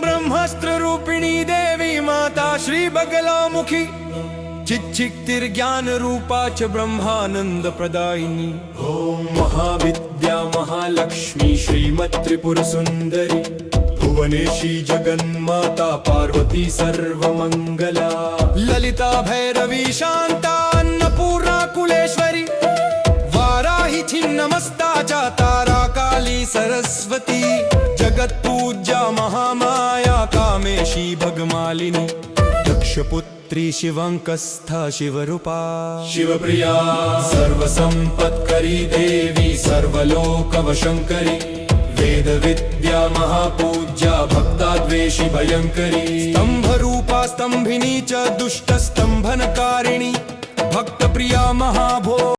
ब्रह्मास्त्र रूपिणी देवी माता श्री बगलामुखी चिच्चिक्तिर्ज्ञान रूपा च ब्रह्मानंद प्रदायिनी। ओम महाविद्या महालक्ष्मी श्रीमत्त्रिपुर सुंदरी भुवनेशी जगन्माता पार्वती सर्वमंगला। ललिता भैरवी शांता अन्नपूर्णा कुलेश्वरी वाराही छिन्नमस्ता च तारा काली सरस्वती। जगत पूज्या महामाया कामेशी भगमालिनी दक्षपुत्री शिवंकस्था शिवरूपा। शिवप्रिया सर्वसंपत्करी देवी सर्वलोकवशंकरी वेद विद्या महापूज्या भक्ताद्वेषी भयंकरी। स्तंभरूपा स्तंभिनी च दुष्ट स्तंभनकारिणी भक्तप्रिया महाभो